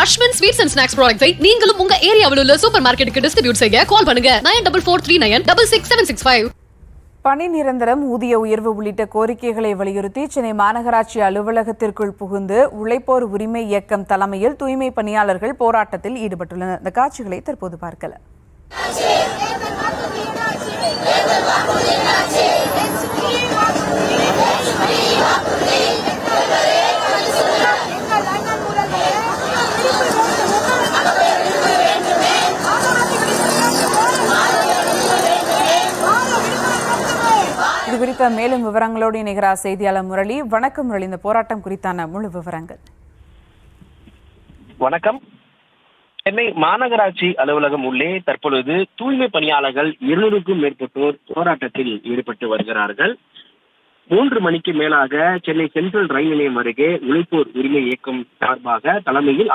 Ashwin sweets and snacks ப்ராடக்ட்ஸை நீங்களும் உங்க ஏரியாவில் உள்ள சூப்பர் மார்க்கெட்டுக்கு டிஸ்ட்ரிபியூட் செய்ய கால் பண்ணுங்க 9443966765. பணி நிரந்தரம், ஊதிய உயர்வு உள்ளிட்ட கோரிக்கைகளை வலியுறுத்தி சென்னை மாநகராட்சி அலுவலகத்திற்குள் புகுந்து உழைப்போர் உரிமை இயக்கம் தலைமையில் தூய்மை பணியாளர்கள் போராட்டத்தில் ஈடுபட்டுள்ளனர். இந்த காட்சிகளை தற்போது பார்க்கலாம். இது குறித்த மேலும் விவரங்களோடு இணைகிறார் செய்தியாளர் முரளி. வணக்கம் முரளி, இந்த போராட்டம் குறித்தான முழு விவரங்கள். வணக்கம். சென்னை மாநகராட்சி அலுவலகம் உள்ளே தற்பொழுது தூய்மை பணியாளர்கள் 200க்கும் மேற்பட்டோர் போராட்டத்தில் ஈடுபட்டு வருகிறார்கள். 3 மணிக்கு மேலாக சென்னை சென்ட்ரல் ரயில் நிலையம் அருகே உழைப்போர் உரிமை இயக்கம் சார்பாக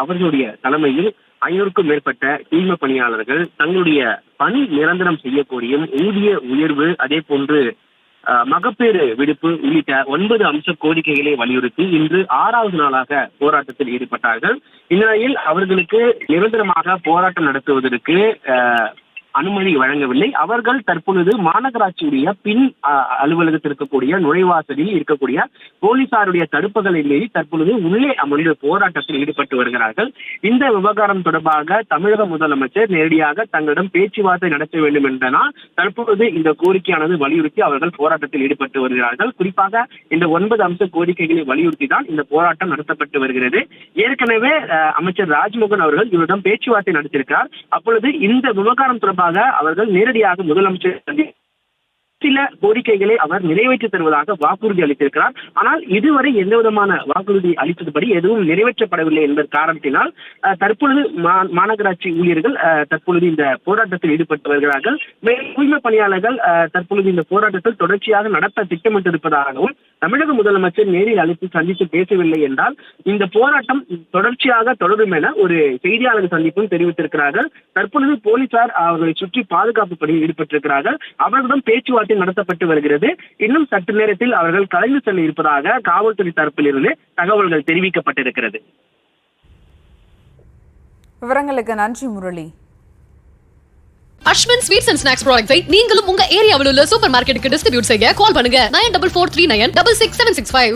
அவர்களுடைய தலைமையில் 500க்கும் மேற்பட்ட தூய்மை பணியாளர்கள் தங்களுடைய பணி நிரந்தரம் செய்யக்கூடிய ஊதிய உயர்வு, அதே போன்று மகப்பேறு விடுப்பு உள்ளிட்ட 9 அம்ச கோரிக்கைகளை வலியுறுத்தி இன்று 6வது நாளாக போராட்டத்தில் ஈடுபட்டார்கள். இந்நிலையில் அவர்களுக்கு நிரந்தரமாக போராட்டம் நடத்துவதற்கு அனுமதி வழங்கவில்லை. அவர்கள் தற்பொழுது மாநகராட்சியுடைய பின் அலுவலகத்தில் இருக்கக்கூடிய நுழைவாசலில் இருக்கக்கூடிய போலீசாருடைய தடுப்புகளை மீறி தற்பொழுது உள்ளே அமர்ந்து போராட்டத்தில் ஈடுபட்டு வருகிறார்கள். இந்த விவகாரம் தொடர்பாக தமிழக முதலமைச்சர் நேரடியாக தங்களிடம் பேச்சுவார்த்தை நடத்த வேண்டும் என்பதனால் தற்பொழுது இந்த கோரிக்கையானது வலியுறுத்தி அவர்கள் போராட்டத்தில் ஈடுபட்டு வருகிறார்கள். குறிப்பாக இந்த 9 அம்ச கோரிக்கைகளை வலியுறுத்தி தான் இந்த போராட்டம் நடத்தப்பட்டு வருகிறது. ஏற்கனவே அமைச்சர் ராஜ்மோகன் அவர்கள் இவரிடம் பேச்சுவார்த்தை நடத்தியிருக்கிறார். அப்பொழுது இந்த விவகாரம் தொடர்பாக அவர்கள் நேரடியாக முதலமைச்சர் சில கோரிக்கைகளை அவர் நிறைவேற்றி தருவதாக வாக்குறுதி அளித்திருக்கிறார். ஆனால் இதுவரை எந்த விதமான வாக்குறுதி அளித்தபடி எதுவும் நிறைவேற்றப்படவில்லை என்பது காரணத்தினால் தற்பொழுது மாநகராட்சி ஊழியர்கள் தற்பொழுது இந்த போராட்டத்தில் ஈடுபட்டு வருகிறார்கள். மேலும் தூய்மை பணியாளர்கள் தற்பொழுது இந்த போராட்டத்தில் தொடர்ச்சியாக நடத்த திட்டமிட்டிருப்பதாகவும் தமிழக முதலமைச்சர் நேரில் அழைத்து சந்தித்து பேசவில்லை என்றால் இந்த போராட்டம் தொடர்ச்சியாக தொடரும் என ஒரு செய்தியாளர் சந்திப்பும் தெரிவித்திருக்கிறார்கள். தற்பொழுது போலீசார் அவர்களை சுற்றி பாதுகாப்பு பணியில் ஈடுபட்டிருக்கிறார்கள். அவர்களிடம் பேச்சுவார்த்தை நடத்தப்பட்டு வருகிறது. இன்னும் சற்று நேரத்தில் அவர்கள் கலைந்து செல்ல இருப்பதாக காவல்துறை தரப்பில் இருந்து தகவல்கள் தெரிவிக்கப்பட்டிருக்கிறது. விவரங்களுக்கு நன்றி Murali. Ashwin sweets and snacks ப்ராடக்ட்ஸை நீங்களும் உங்க ஏரியாவில் உள்ள சூப்பர் மார்க்கெட்டுக்கு டிஸ்ட்ரிபியூட் செய்ய கால் பண்ணுங்க 9443966765.